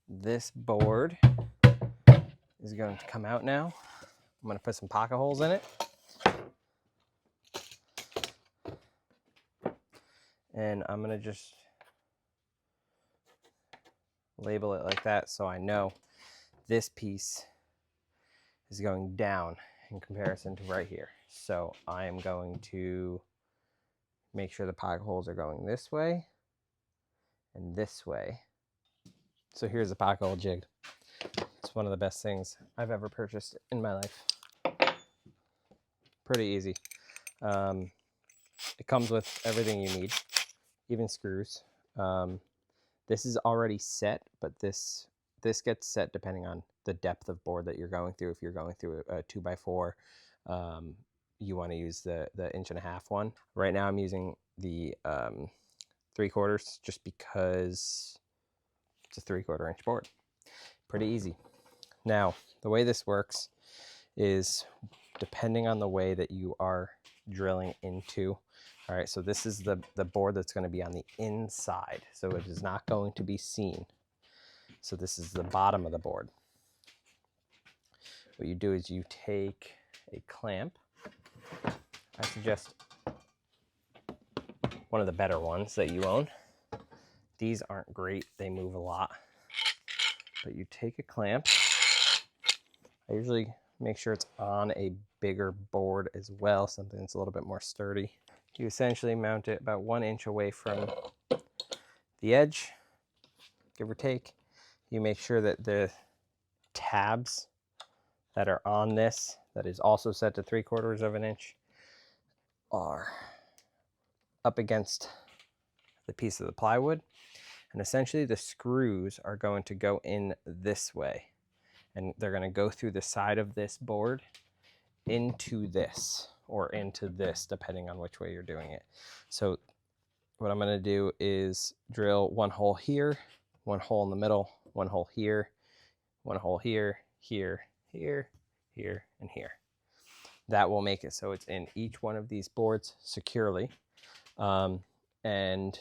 this board is going to come out now. I'm going to put some pocket holes in it. And I'm going to just label it like that so I know this piece is going down in comparison to right here. So I am going to make sure the pocket holes are going this way and this way. So here's the pocket hole jig. It's one of the best things I've ever purchased in my life. Pretty easy. It comes with everything you need, even screws. This is already set, but this gets set depending on the depth of board that you're going through. If you're going through a 2x4, you want to use the 1.5-inch one. Right now I'm using the 3/4 just because it's a 3/4-inch board. Pretty easy. Now, the way this works is depending on the way that you are drilling into. All right, so this is the board that's going to be on the inside, so it is not going to be seen. So this is the bottom of the board. What you do is you take a clamp. I suggest one of the better ones that you own. These aren't great, they move a lot. But you take a clamp. I usually make sure it's on a bigger board as well, something that's a little bit more sturdy. You essentially mount it about 1 inch away from the edge, give or take. You make sure that the tabs that are on this, that is also set to 3/4 inch, are up against the piece of the plywood. And essentially the screws are going to go in this way. And they're going to go through the side of this board into this, or into this, depending on which way you're doing it. So what I'm going to do is drill 1 hole here, 1 hole in the middle, 1 hole here, 1 hole here, here, here, here, and here. That will make it so it's in each one of these boards securely. And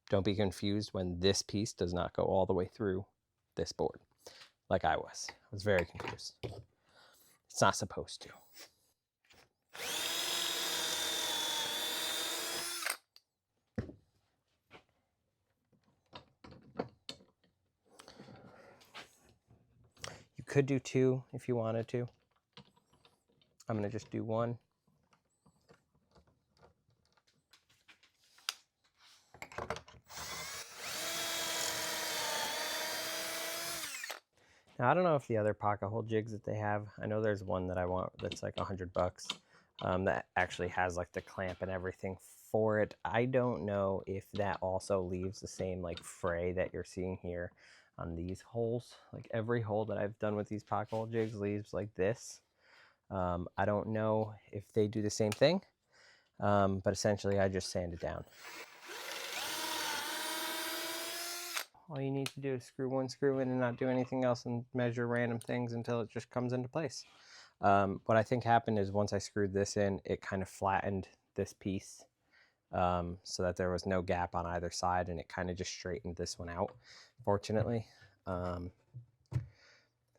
don't be confused when this piece does not go all the way through this board, like I was. I was very confused. It's not supposed to. You could do 2 if you wanted to. I'm going to just do 1. Now, I don't know if the other pocket hole jigs that they have, I know there's one that I want that's like $100, that actually has like the clamp and everything for it. I don't know if that also leaves the same like fray that you're seeing here on these holes. Like every hole that I've done with these pocket hole jigs leaves like this. I don't know if they do the same thing, but essentially I just sand it down. All you need to do is screw 1 screw in and not do anything else and measure random things until it just comes into place. What I think happened is once I screwed this in, it kind of flattened this piece so that there was no gap on either side, and it kind of just straightened this one out, fortunately.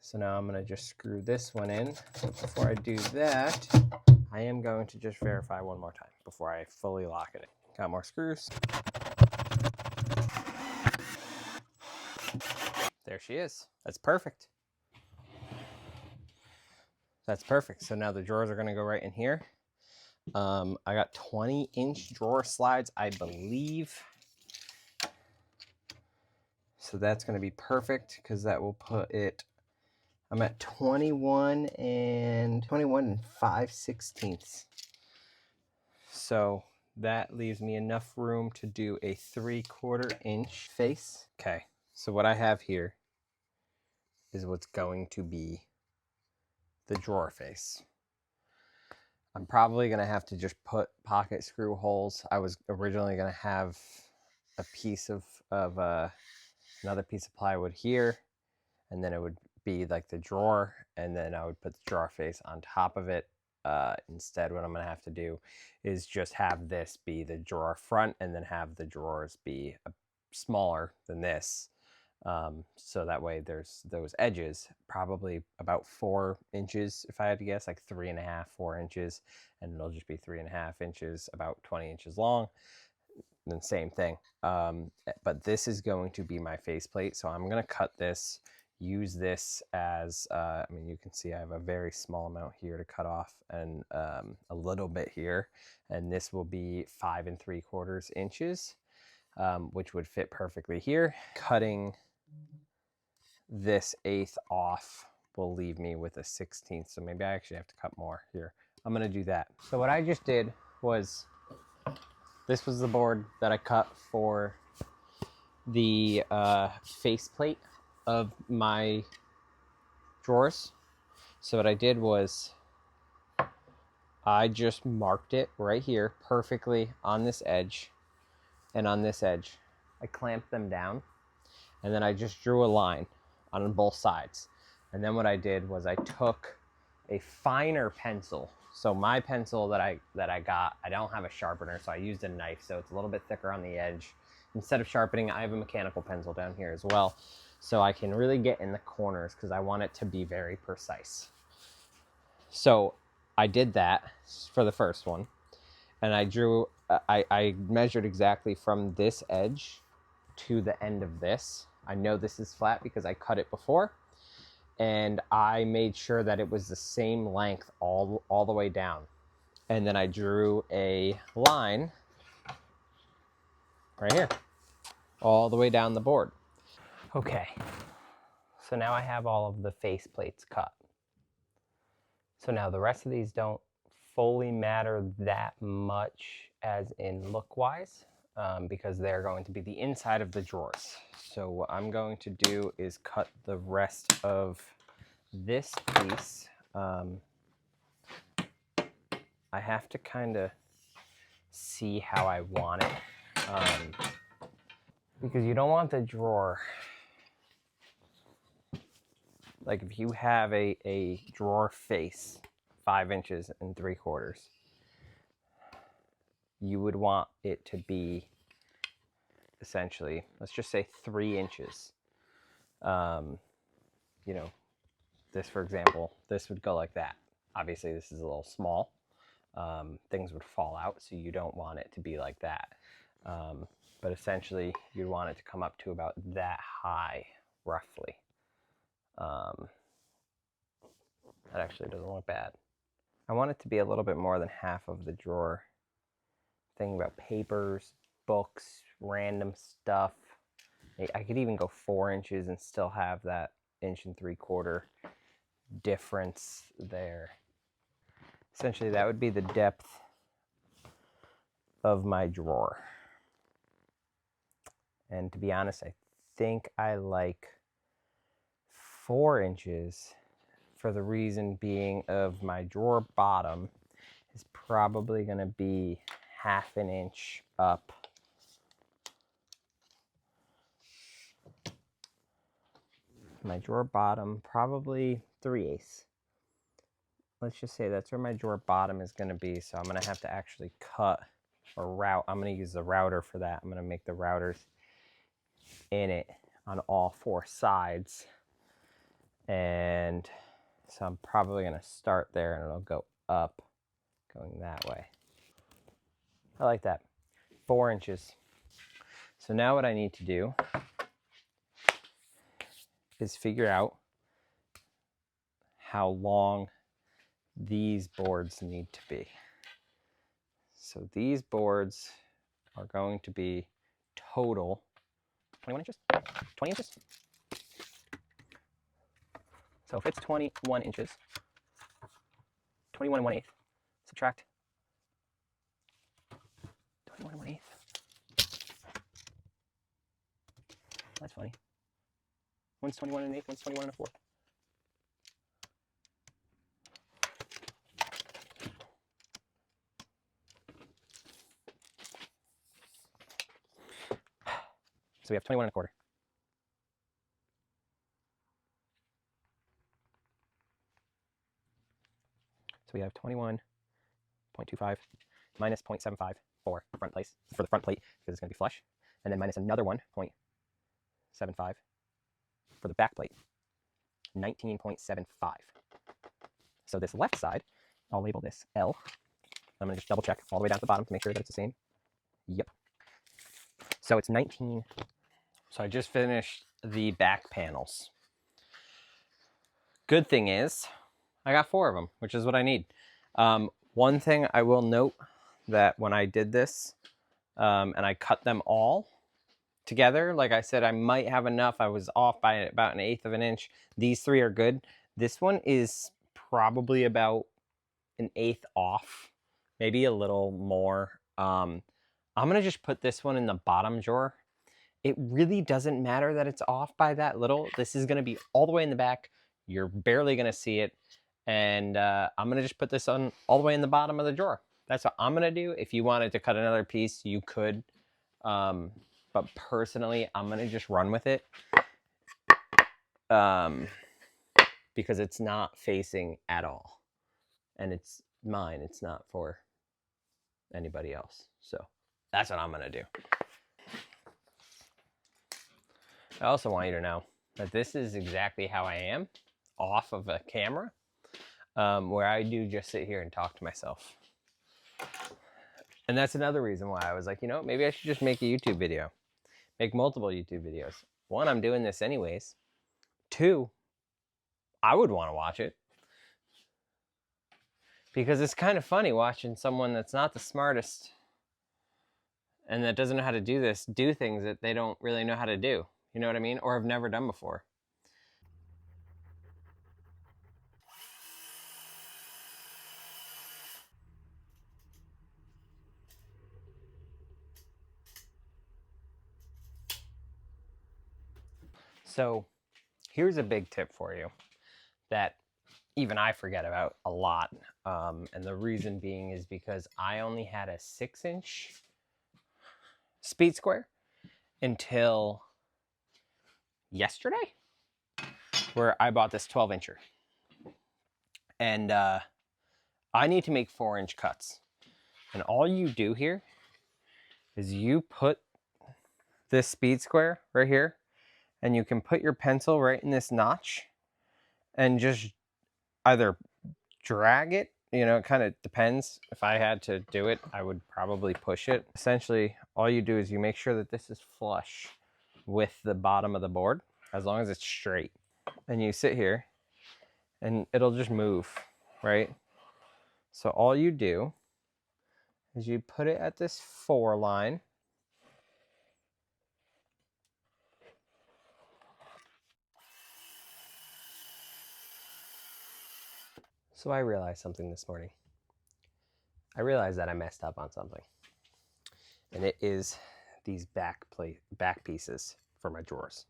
So now I'm going to just screw this one in. But before I do that, I am going to just verify one more time before I fully lock it in. Got more screws. There she is. That's perfect. That's perfect. So now the drawers are going to go right in here. I got 20-inch drawer slides, I believe. So that's going to be perfect because that will put it, I'm at 21 and 5/16. So that leaves me enough room to do a 3/4-inch face. Okay, so what I have here is what's going to be the drawer face. I'm probably going to have to just put pocket screw holes. I was originally going to have a piece of another piece of plywood here, and then it would be like the drawer, and then I would put the drawer face on top of it. Instead, what I'm going to have to do is just have this be the drawer front, and then have the drawers be smaller than this, So that way there's those edges, probably about 4 inches, if I had to guess, like 3.5, 4 inches, and it'll just be 3.5 inches, about 20 inches long. Then same thing. But this is going to be my faceplate, so I'm gonna cut this, use this as, I mean, you can see I have a very small amount here to cut off, and a little bit here, and this will be 5 3/4 inches, which would fit perfectly here. Cutting this 1/8 off will leave me with a 16th, so maybe I actually have to cut more here. I'm gonna do that. So what I just did was, this was the board that I cut for the faceplate of my drawers. So what I did was I just marked it right here perfectly on this edge and on this edge. I clamped them down, and then I just drew a line on both sides. And then what I did was I took a finer pencil. So my pencil that I got, I don't have a sharpener, so I used a knife, so it's a little bit thicker on the edge. Instead of sharpening, I have a mechanical pencil down here as well, so I can really get in the corners because I want it to be very precise. So I did that for the first one, and I drew, I measured exactly from this edge to the end of this. I know this is flat because I cut it before, and I made sure that it was the same length all the way down. And then I drew a line right here, all the way down the board. Okay, so now I have all of the face plates cut. So now the rest of these don't fully matter that much as in look-wise, because they're going to be the inside of the drawers. So what I'm going to do is cut the rest of this piece. I have to kind of see how I want it, because you don't want the drawer, like if you have a drawer face 5 inches 3/4, you would want it to be essentially, let's just say 3 inches. You know, this, for example, this would go like that. Obviously this is a little small. Things would fall out, so you don't want it to be like that. But essentially you'd want it to come up to about that high, roughly. That actually doesn't look bad. I want it to be a little bit more than half of the drawer. Thinking about papers, books, random stuff. I could even go 4 inches and still have that 1 3/4 difference there. Essentially, that would be the depth of my drawer. And to be honest, I think I like 4 inches, for the reason being of my drawer bottom is probably going to be 1/2 inch up. My drawer bottom, probably 3/8. Let's just say that's where my drawer bottom is going to be. So I'm going to have to actually cut or route. I'm going to use the router for that. I'm going to make the routers in it on all 4 sides. And so I'm probably going to start there, and it'll go up going that way. I like that. 4 inches. So now what I need to do is figure out how long these boards need to be. So these boards are going to be total 21 inches, 20 inches. So if it's 21 inches, 21 1/8, subtract 21 1/8. That's funny. One's 21 1/8, one's 21 1/4. So we have 21 1/4. So we have 21.25 minus 0.75 for the front plate, because it's going to be flush, and then minus another 1.75 for the back plate, 19.75. So this left side, I'll label this L. I'm gonna just double check all the way down to the bottom to make sure that it's the same. Yep. So it's 19. So I just finished the back panels. Good thing is, I got 4 of them, which is what I need. One thing I will note that when I did this, and I cut them all together, like I said, I might have enough. I was off by about 1/8 of an inch. These 3 are good. This one is probably about 1/8 off, maybe a little more. I'm gonna just put this one in the bottom drawer. It really doesn't matter that it's off by that little. This is gonna be all the way in the back. You're barely gonna see it. And I'm gonna just put this on all the way in the bottom of the drawer. That's what I'm gonna do. If you wanted to cut another piece, you could. But personally, I'm gonna just run with it. Because it's not facing at all. And it's mine, it's not for anybody else. So that's what I'm gonna do. I also want you to know that this is exactly how I am off of a camera, where I do just sit here and talk to myself. And that's another reason why I was like, you know, maybe I should just make a YouTube video, make multiple YouTube videos. 1, I'm doing this anyways. 2, I would want to watch it. Because it's kind of funny watching someone that's not the smartest and that doesn't know how to do this, do things that they don't really know how to do. You know what I mean? Or have never done before. So here's a big tip for you that even I forget about a lot. And the reason being is because I only had a 6-inch speed square until yesterday, where I bought this 12-incher. And I need to make 4-inch cuts. And all you do here is you put this speed square right here, and you can put your pencil right in this notch and just either drag it, you know, it kind of depends. If I had to do it, I would probably push it. Essentially, all you do is you make sure that this is flush with the bottom of the board, as long as it's straight. And you sit here and it'll just move, right? So all you do is you put it at this 4 line. So I realized something this morning. I realized that I messed up on something. And it is these back pieces for my drawers.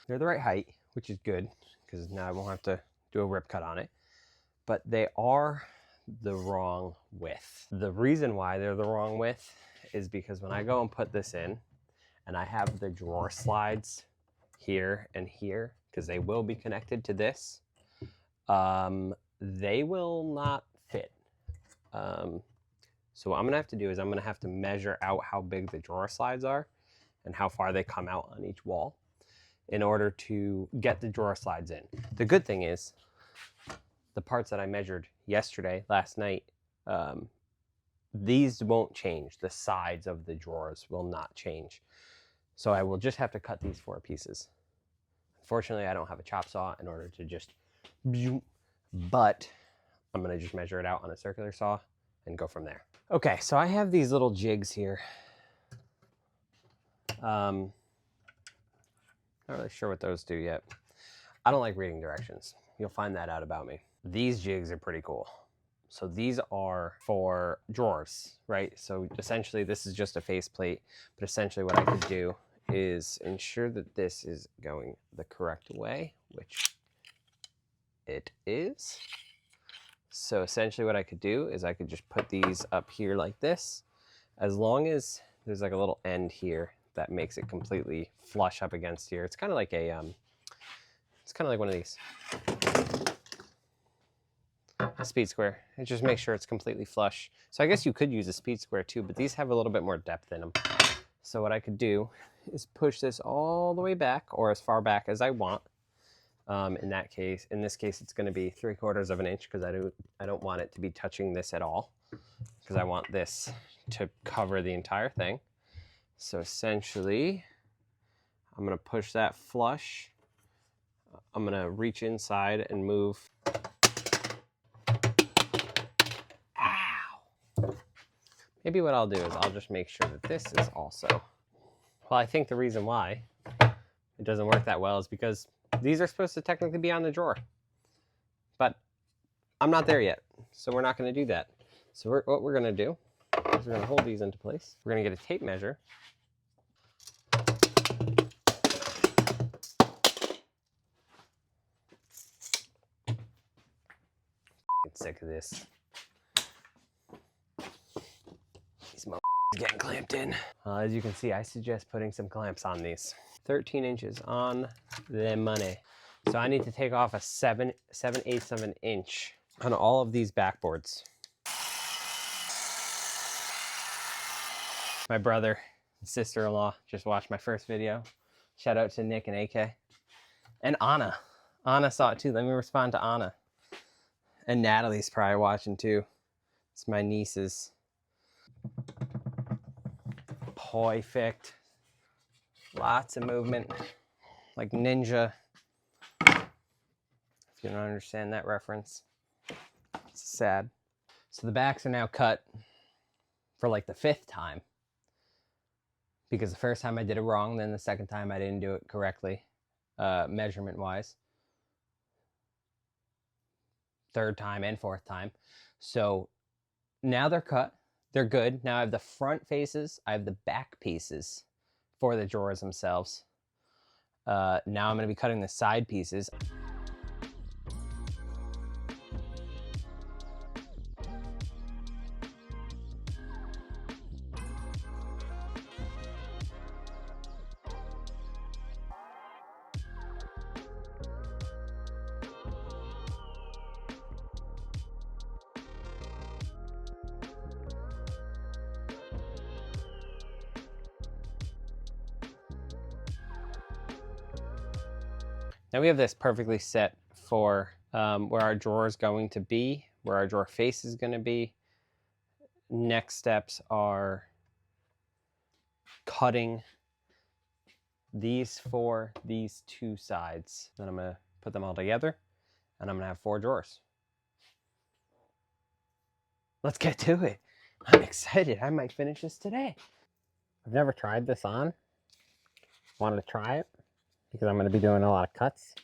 They're the right height, which is good, because now I won't have to do a rip cut on it. But they are the wrong width. The reason why they're the wrong width is because when I go and put this in, and I have the drawer slides here and here, because they will be connected to this, they will not fit. So what I'm gonna have to do is I'm gonna have to measure out how big the drawer slides are and how far they come out on each wall in order to get the drawer slides in. The good thing is, the parts that I measured yesterday, last night, these won't change. The sides of the drawers will not change. So I will just have to cut these 4 pieces. Unfortunately, I don't have a chop saw in order to just, but I'm gonna just measure it out on a circular saw and go from there. Okay, so I have these little jigs here. Not really sure what those do yet. I don't like reading directions. You'll find that out about me. These jigs are pretty cool. So these are for drawers, right? So essentially this is just a faceplate, but essentially what I could do is ensure that this is going the correct way, which it is. So essentially what I could do is I could just put these up here like this, as long as there's like a little end here that makes it completely flush up against here. It's kind of like a, it's kind of like one of these. A speed square. It just makes sure it's completely flush. So I guess you could use a speed square too, but these have a little bit more depth in them. So what I could do is push this all the way back, or as far back as I want, In this case, it's going to be 3/4 of an inch because I don't want it to be touching this at all because I want this to cover the entire thing. So essentially, I'm going to push that flush. I'm going to reach inside and move. Ow! Maybe what I'll do is I'll just make sure that this is also. Well, I think the reason why it doesn't work that well is because these are supposed to technically be on the drawer. But I'm not there yet, so we're not going to do that. So what we're going to do is we're going to hold these into place. We're going to get a tape measure. I'm sick of this. These motherfuckers getting clamped in. As you can see, I suggest putting some clamps on these. 13 inches on the money. So I need to take off a 7/8 of an inch on all of these backboards. My brother and sister-in-law just watched my first video. Shout out to Nick and AK. And Anna. Anna saw it too. Let me respond to Anna. And Natalie's probably watching too. It's my nieces. Perfect. Lots of movement. Like ninja. If you don't understand that reference, it's sad. So the backs are now cut for like the 5th time. Because the first time I did it wrong, then the second time I didn't do it correctly, measurement-wise. 3rd time and 4th time. So now they're cut. They're good. Now I have the front faces. I have the back pieces for the drawers themselves. Now I'm going to be cutting the side pieces. Now we have this perfectly set for where our drawer is going to be, where our drawer face is going to be. Next steps are cutting these 2 sides. Then I'm going to put them all together and I'm going to have 4 drawers. Let's get to it. I'm excited. I might finish this today. I've never tried this on. Wanted to try it because I'm going to be doing a lot of cuts.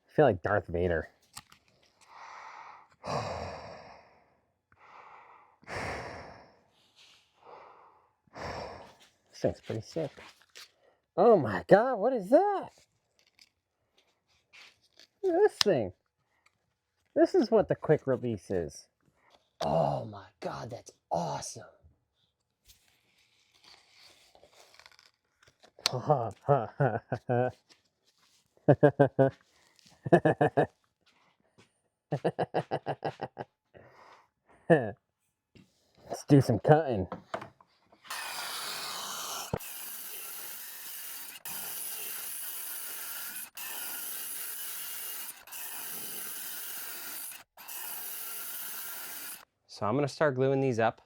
I feel like Darth Vader. This thing's pretty sick. Oh my god, what is that? Look at this thing. This is what the quick release is. Oh my god, that's awesome. Let's do some cutting. So I'm going to start gluing these up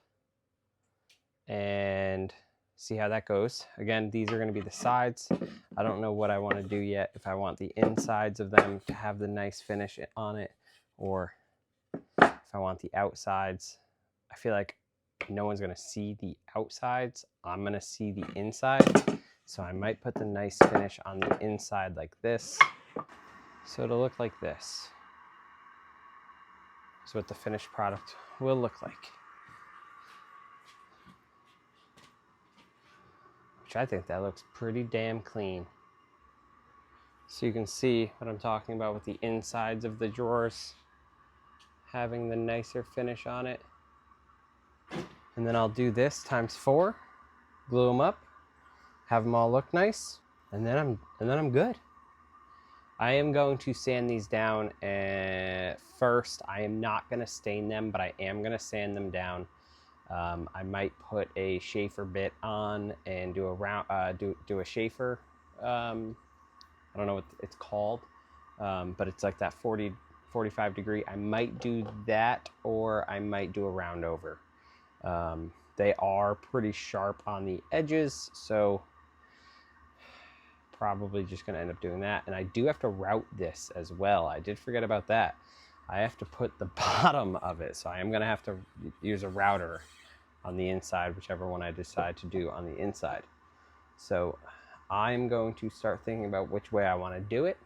and see how that goes. Again, these are going to be the sides. I don't know what I want to do yet, if I want the insides of them to have the nice finish on it, or if I want the outsides. I feel like no one's going to see the outsides. I'm going to see the inside. So I might put the nice finish on the inside like this. So it'll look like this. Is what the finished product will look like. Which I think that looks pretty damn clean. So you can see what I'm talking about with the insides of the drawers having the nicer finish on it. And then I'll do this times 4, glue them up, have them all look nice, and then I'm good. I am going to sand these down first. I am not going to stain them, but I am going to sand them down. I might put a Schaefer bit on and do a round, do a Schaefer I don't know what it's called, but it's like that 45 degree. I might do that, or I might do a round over. They are pretty sharp on the edges, so probably just going to end up doing that. And I do have to route this as well. I did forget about that. I have to put the bottom of it, so I am going to have to use a router on the inside, whichever one I decide to do on the inside. So I'm going to start thinking about which way I want to do it.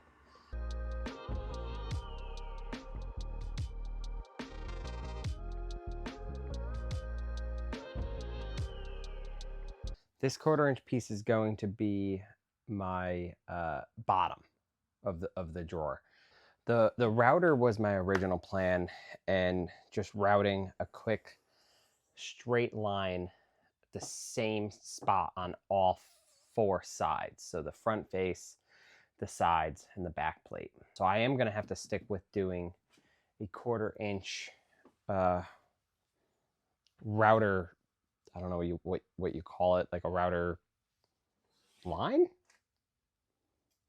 This 1/4 inch piece is going to be my bottom of the drawer. The router was my original plan, and just routing a quick straight line the same spot on all 4 sides. So the front face, the sides, and the back plate. So I am going to have to stick with doing a 1/4 inch router. I don't know what you call it, like a router line?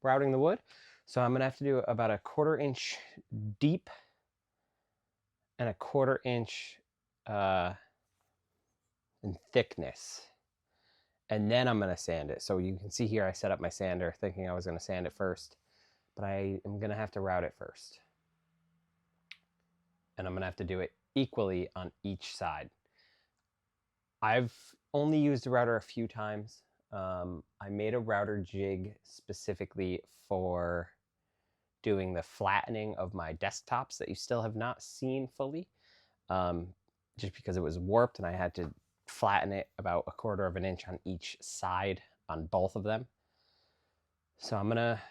Routing the wood. So I'm going to have to do about a 1/4 inch deep and a 1/4 inch in thickness. And then I'm going to sand it. So you can see here I set up my sander thinking I was going to sand it first, but I am going to have to route it first. And I'm going to have to do it equally on each side. I've only used a router a few times. I made a router jig specifically for doing the flattening of my desktops that you still have not seen fully, just because it was warped and I had to flatten it about a 1/4 of an inch on each side on both of them. So I'm gonna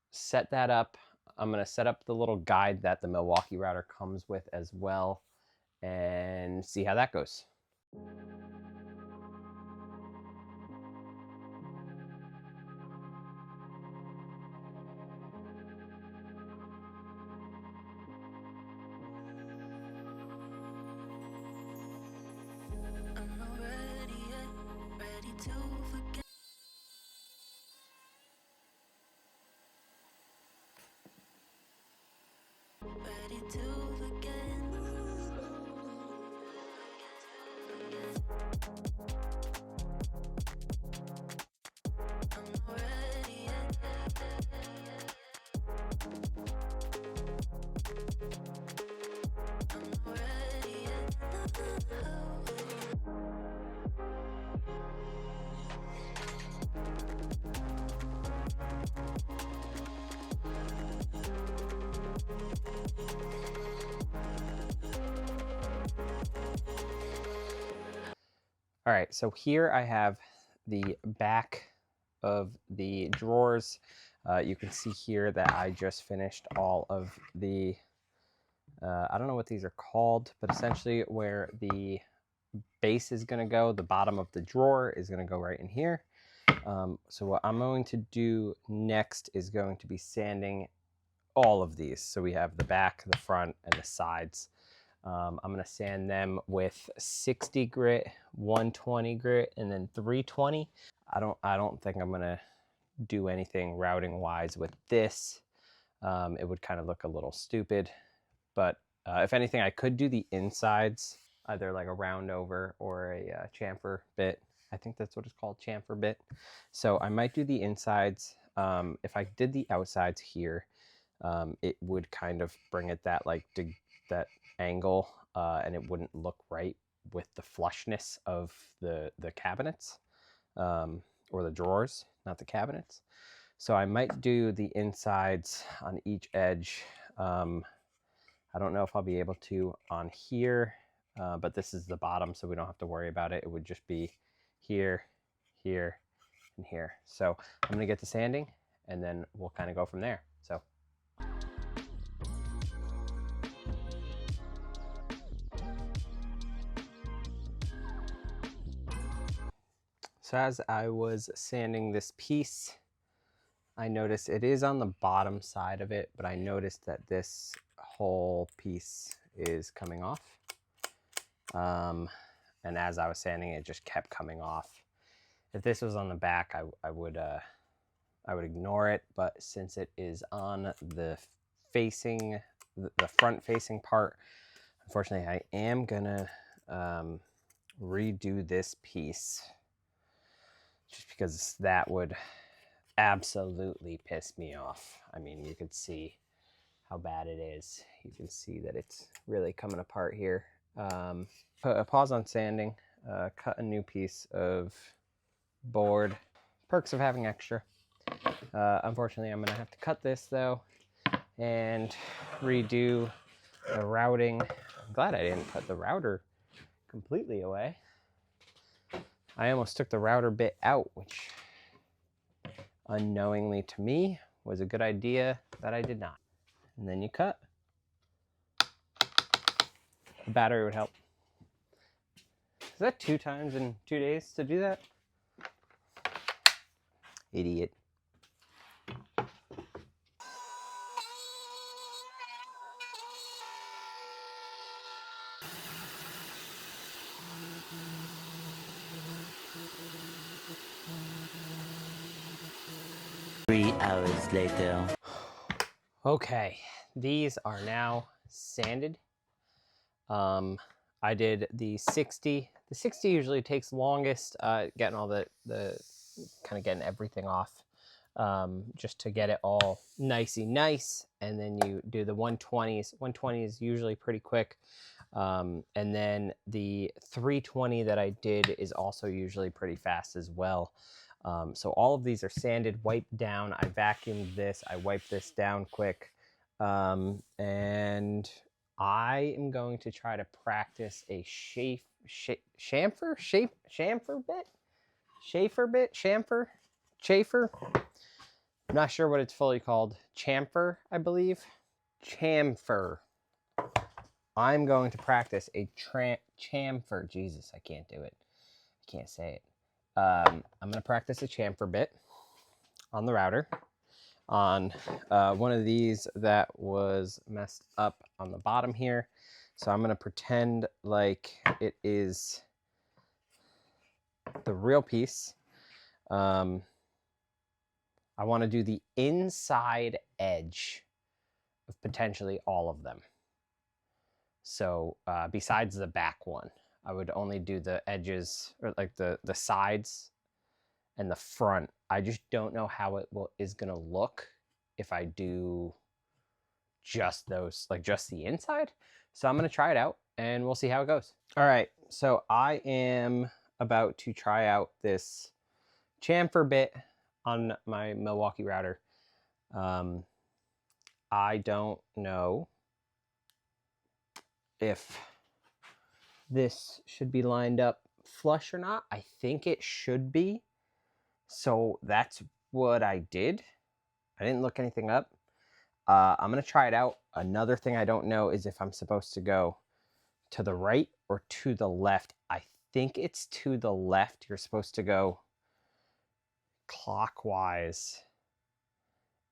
set that up. I'm gonna set up the little guide that the Milwaukee router comes with as well, and see how that goes. All right, so here I have the back of the drawers. You can see here that I just finished all of the, I don't know what these are called, but essentially where the base is going to go, the bottom of the drawer is going to go right in here. So what I'm going to do next is going to be sanding all of these. So we have the back, the front, and the sides. I'm going to sand them with 60 grit, 120 grit, and then 320. I don't think I'm going to do anything routing wise with this. It would kind of look a little stupid, but if anything, I could do the insides, either like a round over or a chamfer bit. I think that's what it's called, chamfer bit. So I might do the insides. If I did the outsides here, it would kind of bring it that that angle, and it wouldn't look right with the flushness of the cabinets, or the drawers, not the cabinets. So I might do the insides on each edge. I don't know if I'll be able to on here, but this is the bottom, so we don't have to worry about it. It would just be here, here, and here. So I'm gonna get to sanding, and then we'll kind of go from there. So as I was sanding this piece, I noticed it is on the bottom side of it, but I noticed that this whole piece is coming off. And as I was sanding it, just kept coming off. If this was on the back, I would I would ignore it, but since it is on the front facing part, unfortunately I am gonna redo this piece just because that would absolutely piss me off. I mean, you could see how bad it is. You can see that it's really coming apart here. Put a pause on sanding, cut a new piece of board. Perks of having extra. Unfortunately, I'm gonna have to cut this though and redo the routing. I'm glad I didn't put the router completely away. I almost took the router bit out, which unknowingly to me was a good idea that I did not. And then you cut. The battery would help. Is that 2 times in 2 days to do that? Idiot. Three hours later. Okay, these are now sanded. I did the 60. The 60 usually takes longest, getting all the kind of getting everything off, just to get it all nicey nice. And then you do the 120s. 120 is usually pretty quick. And then the 320 that I did is also usually pretty fast as well. So all of these are sanded, wiped down. I vacuumed this. I wiped this down quick. And I am going to try to practice a chamfer bit. I'm not sure what it's fully called. Chamfer, I believe. Chamfer. I'm going to practice a chamfer. Jesus, I can't do it. I can't say it. I'm going to practice a chamfer bit on the router on one of these that was messed up on the bottom here. So I'm going to pretend like it is the real piece. I want to do the inside edge of potentially all of them. So besides the back one, I would only do the edges, or like the sides and the front. I just don't know how it is going to look if I do just those, like just the inside. So I'm going to try it out and we'll see how it goes. All right, so I am about to try out this chamfer bit on my Milwaukee router. I don't know if this should be lined up flush or not. I think it should be. So that's what I did. I didn't look anything up. I'm going to try it out. Another thing I don't know is if I'm supposed to go to the right or to the left. I think it's to the left. You're supposed to go clockwise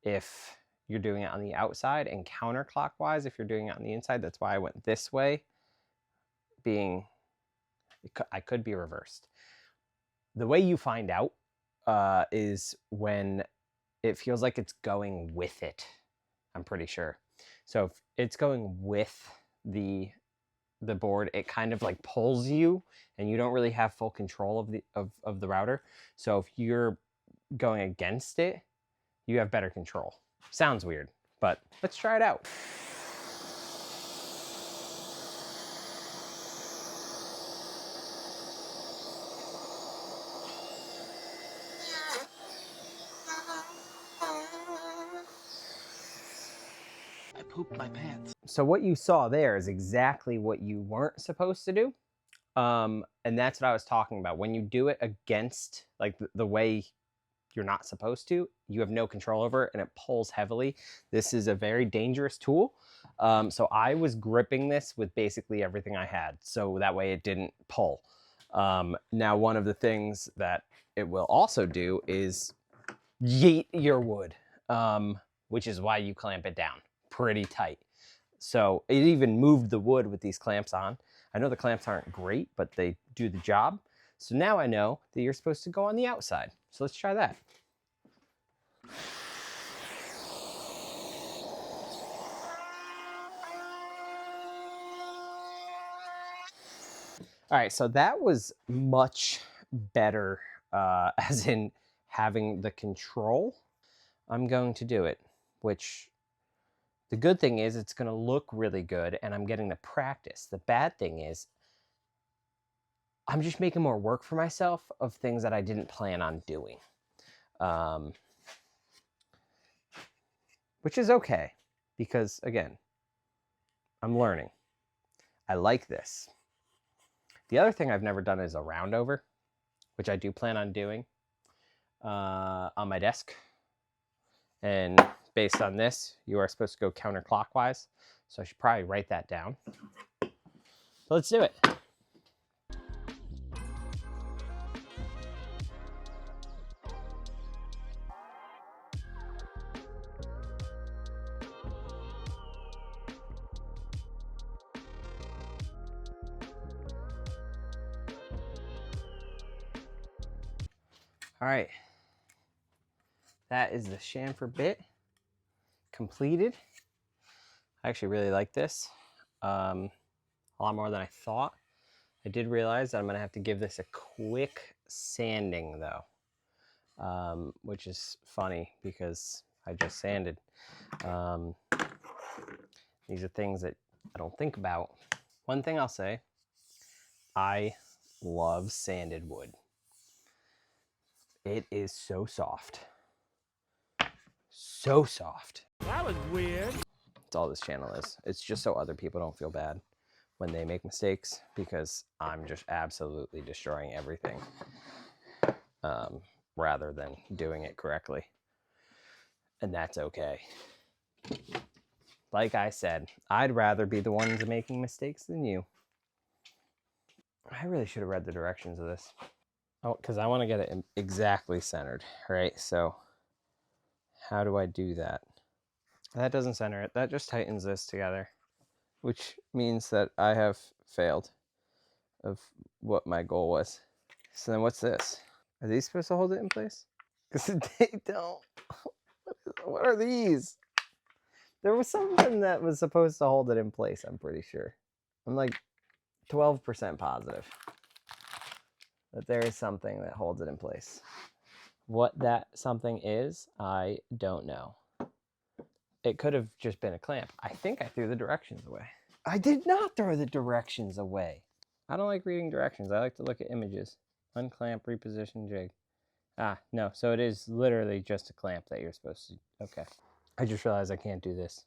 if you're doing it on the outside and counterclockwise if you're doing it on the inside. That's why I went this way, being I could be reversed. The way you find out is when it feels like it's going with it. I'm pretty sure. So if it's going with the board, it kind of like pulls you and you don't really have full control of the router. So if you're going against it, you have better control. Sounds weird, but let's try it out. I pooped my pants. So what you saw there is exactly what you weren't supposed to do. And that's what I was talking about. When you do it against, like the way you're not supposed to, you have no control over it and it pulls heavily. This is a very dangerous tool. So I was gripping this with basically everything I had, so that way it didn't pull. Now, one of the things that it will also do is yeet your wood, which is why you clamp it down pretty tight. So it even moved the wood with these clamps on. I know the clamps aren't great, but they do the job. So now I know that you're supposed to go on the outside. So let's try that. All right, so that was much better, as in having the control. I'm going to do it, which the good thing is it's going to look really good and I'm getting the practice. The bad thing is I'm just making more work for myself of things that I didn't plan on doing, which is okay because, again, I'm learning. I like this. The other thing I've never done is a round over, which I do plan on doing on my desk. And based on this, you are supposed to go counterclockwise. So I should probably write that down. So let's do it. All right. That is the chamfer bit completed. I actually really like this. A lot more than I thought. I did realize that I'm gonna have to give this a quick sanding though, which is funny because I just sanded. These are things that I don't think about. One thing I'll say, I love sanded wood. It is so soft. So soft. That was weird. That's all this channel is. It's just so other people don't feel bad when they make mistakes because I'm just absolutely destroying everything rather than doing it correctly. And that's okay. Like I said, I'd rather be the ones making mistakes than you. I really should have read the directions of this. Oh, because I want to get it exactly centered, right? So how do I do that? That doesn't center it. That just tightens this together, which means that I have failed of what my goal was. So then what's this? Are these supposed to hold it in place? Because they don't. What are these? There was something that was supposed to hold it in place, I'm pretty sure. I'm like 12% positive that there is something that holds it in place. What that something is, I don't know. It could have just been a clamp. I think I threw the directions away. I did not throw the directions away. I don't like reading directions. I like to look at images. Unclamp, reposition, jig. Ah, no. So it is literally just a clamp that you're supposed to... Okay. I just realized I can't do this.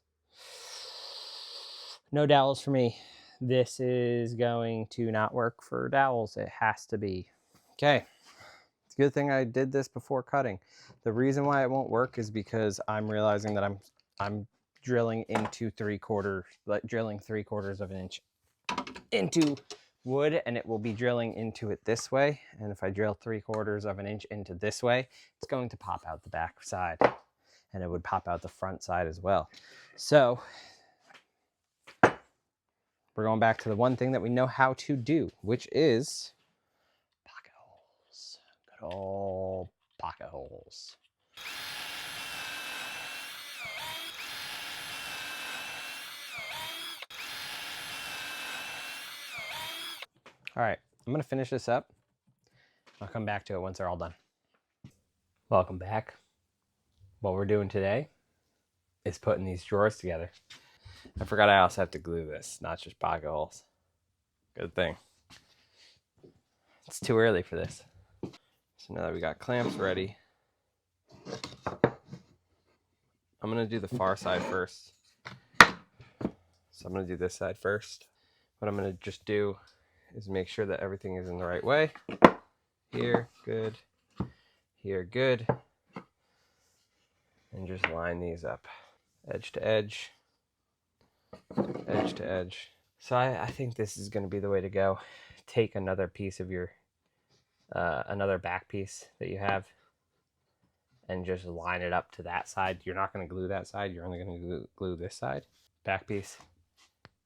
No dowels for me. This is going to not work for dowels. It has to be. Okay. It's a good thing I did this before cutting. The reason why it won't work is because I'm realizing that I'm drilling into drilling 3/4 of an inch into wood, and it will be drilling into it this way. And if I drill 3/4 of an inch into this way, it's going to pop out the back side, and it would pop out the front side as well. So we're going back to the one thing that we know how to do, which is pocket holes. Good old pocket holes. All right, I'm gonna finish this up. I'll come back to it once they're all done. Welcome back. What we're doing today is putting these drawers together. I forgot I also have to glue this, not just pocket holes. Good thing. It's too early for this. So now that we got clamps ready, I'm gonna do the far side first. So I'm gonna do this side first. What I'm gonna just do is make sure that everything is in the right way. Here, good. Here, good. And just line these up. Edge to edge. Edge to edge. So I think this is gonna be the way to go. Take another piece of your, another back piece that you have, and just line it up to that side. You're not gonna glue that side, you're only gonna glue this side. Back piece,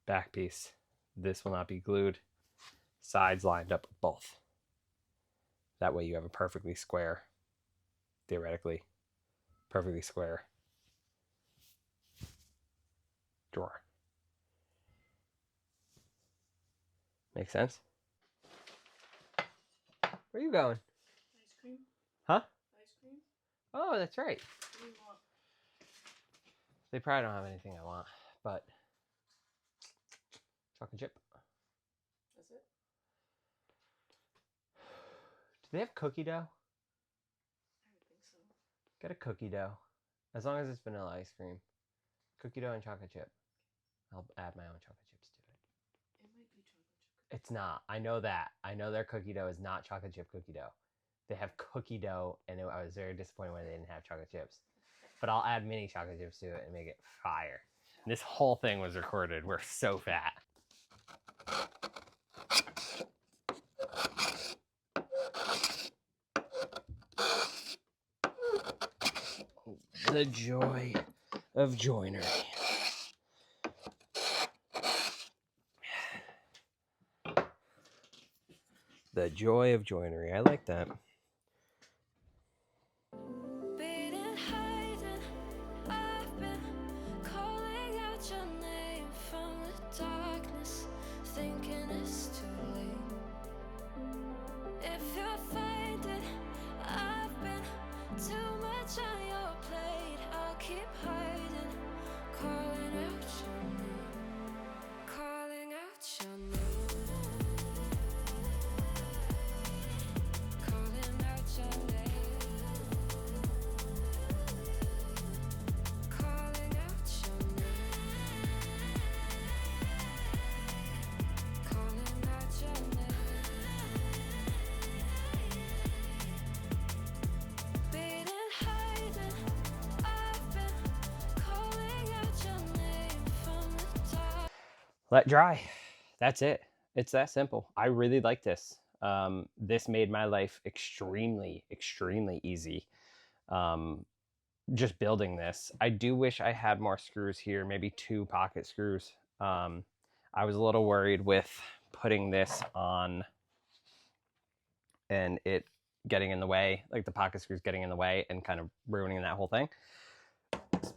back piece. This will not be glued. Sides lined up with both. That way you have a perfectly square, theoretically, perfectly square drawer. Make sense? Where are you going? Ice cream? Huh? Ice cream? Oh, that's right. What do you want? They probably don't have anything I want, but chocolate chip. That's it? Do they have cookie dough? I would think so. Get a cookie dough. As long as it's vanilla ice cream. Cookie dough and chocolate chip. I'll add my own chocolate chips to it. It might be chocolate chip. It's not. I know that. I know their cookie dough is not chocolate chip cookie dough. They have cookie dough, and I was very disappointed when they didn't have chocolate chips. But I'll add mini chocolate chips to it and make it fire. This whole thing was recorded. We're so fat. The joy of joinery. The joy of joinery. I like that. Let dry. That's it. It's that simple. I really like this. This made my life extremely, extremely easy. Just building this. I do wish I had more screws here, maybe 2 pocket screws. I was a little worried with putting this on and it getting in the way, like the pocket screws getting in the way and kind of ruining that whole thing.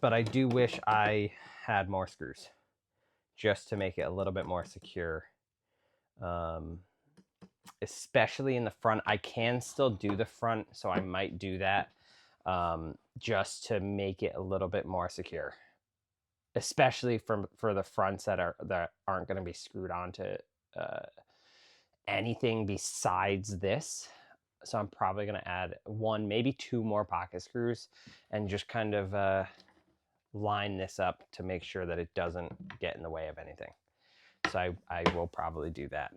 But I do wish I had more screws just to make it a little bit more secure. Especially in the front. I can still do the front, so I might do that just to make it a little bit more secure. Especially for the fronts that aren't going to be screwed onto anything besides this. So I'm probably going to add 1, maybe 2 more pocket screws and just kind of line this up to make sure that it doesn't get in the way of anything. So I will probably do that.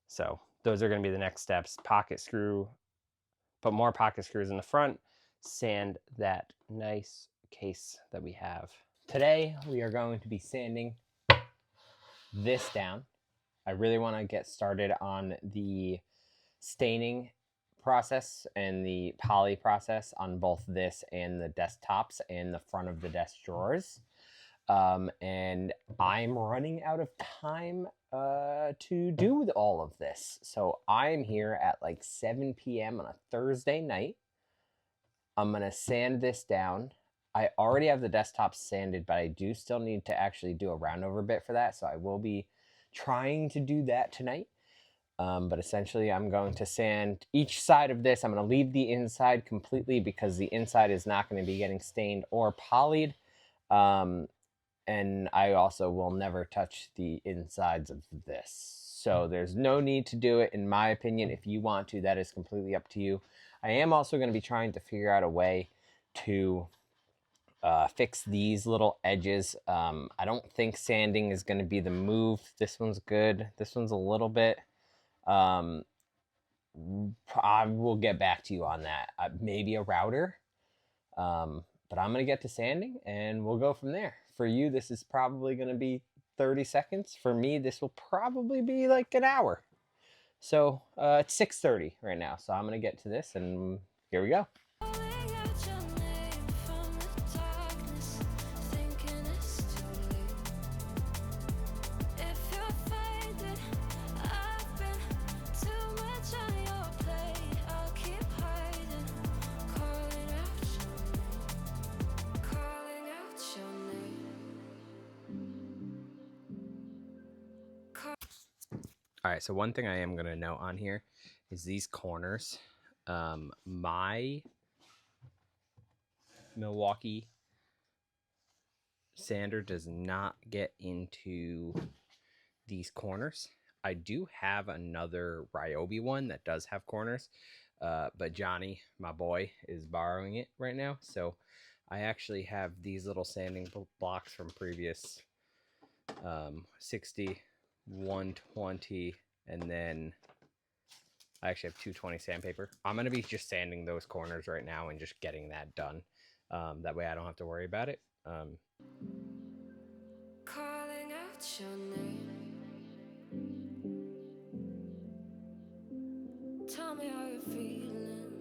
So those are going to be the next steps. Pocket screw, put more pocket screws in the front, sand that nice case that we have. Today we are going to be sanding this down. I really want to get started on the staining process and the poly process on both this and the desktops and the front of the desk drawers. And I'm running out of time to do all of this. So I'm here at like 7 p.m. on a Thursday night. I'm going to sand this down. I already have the desktop sanded, but I do still need to actually do a round over bit for that. So I will be trying to do that tonight. But essentially I'm going to sand each side of this. I'm going to leave the inside completely because the inside is not going to be getting stained or polyed. And I also will never touch the insides of this. So there's no need to do it, in my opinion. If you want to, that is completely up to you. I am also going to be trying to figure out a way to fix these little edges. I don't think sanding is going to be the move. This one's good. This one's a little bit. I will get back to you on that. Maybe a router. But I'm going to get to sanding and we'll go from there. For you, this is probably going to be 30 seconds. For me, this will probably be like an hour. So it's 6:30 right now. So I'm going to get to this and here we go. All right, so one thing I am going to note on here is these corners. My Milwaukee sander does not get into these corners. I do have another Ryobi one that does have corners, but Johnny, my boy, is borrowing it right now. So I actually have these little sanding blocks from previous 60, 120, and then I actually have 220 sandpaper. I'm going to be just sanding those corners right now and just getting that done. That way I don't have to worry about it. Calling out your name. Tell me how you're feeling.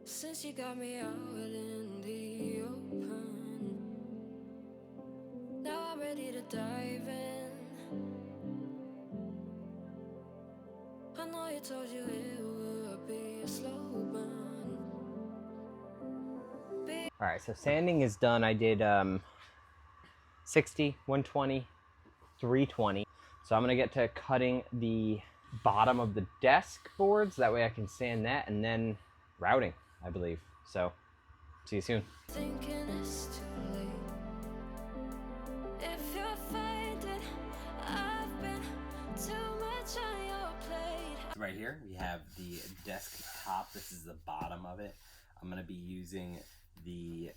Since you got me out in the open, now I'm ready to dive in. I know you told you it would be a slow burn. All right, so sanding is done. I did 60, 120, 320. So I'm gonna get to cutting the bottom of the desk boards. That way I can sand that, and then routing, I believe. So see you soon. Thinking it's too late. If you're faded, I've been too much on your plate. Right here we have the desktop. This is the bottom of it. I'm gonna be using the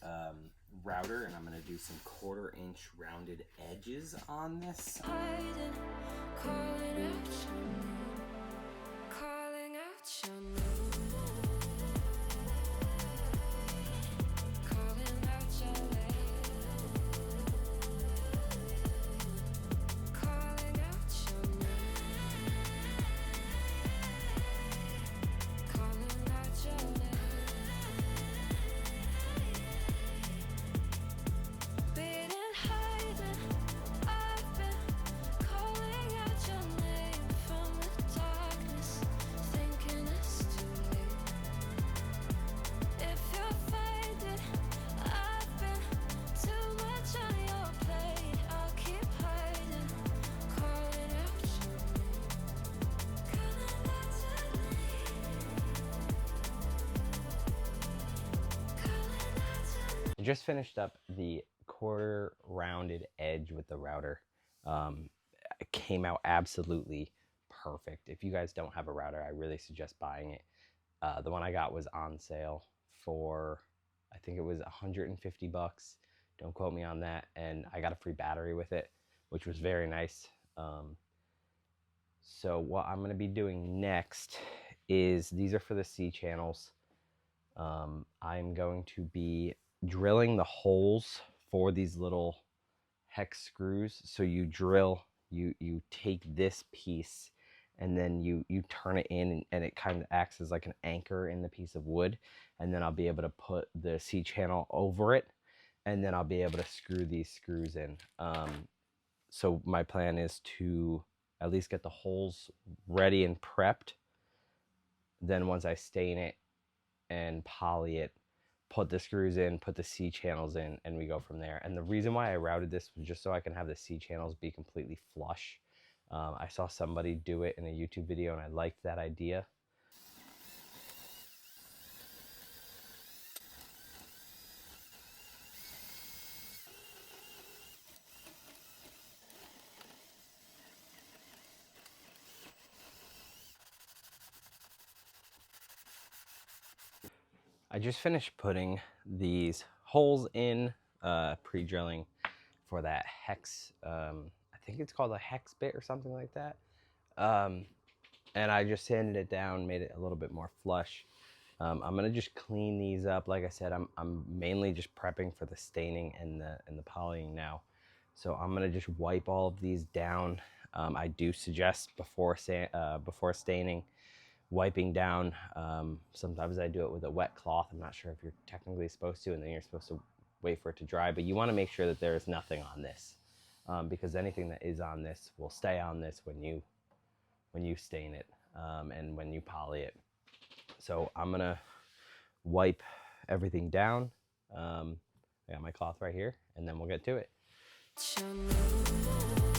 router, and I'm gonna do some 1/4-inch rounded edges on this. Hiding, calling out your name, calling out your name, calling out your name, calling out your name, calling out your name. Been in hiding, I've been calling out your name from the darkness, thinking it's too late. If you're faded, I've been too much on your plate. I'll keep hiding, calling out your name, calling out your name, calling out your name. I just finished up the 1/4 rounded edge with the router. It came out absolutely perfect. If you guys don't have a router, I really suggest buying it. The one I got was on sale for, I think it was 150 bucks. Don't quote me on that. And I got a free battery with it, which was very nice. So what I'm going to be doing next is, these are for the C channels. I'm going to be drilling the holes for these little hex screws. So you drill, you take this piece, and then you turn it in, and it kind of acts as like an anchor in the piece of wood, and then I'll be able to put the C channel over it, and then I'll be able to screw these screws in. So my plan is to at least get the holes ready and prepped. Then once I stain it and poly it, put the screws in, put the C channels in, and we go from there. And the reason why I routed this was just so I can have the C channels be completely flush. I saw somebody do it in a YouTube video, and I liked that idea. I just finished putting these holes in, pre-drilling for that hex. I think it's called a hex bit or something like that. And I just sanded it down, made it a little bit more flush. I'm gonna just clean these up. Like I said, I'm mainly just prepping for the staining and the polying now. So I'm gonna just wipe all of these down. I do suggest before staining, wiping down. Sometimes I do it with a wet cloth. I'm not sure if you're technically supposed to, and then you're supposed to wait for it to dry, but you want to make sure that there is nothing on this, because anything that is on this will stay on this when you stain it, and when you poly it. So I'm gonna wipe everything down. I got my cloth right here, and then we'll get to it. Your name.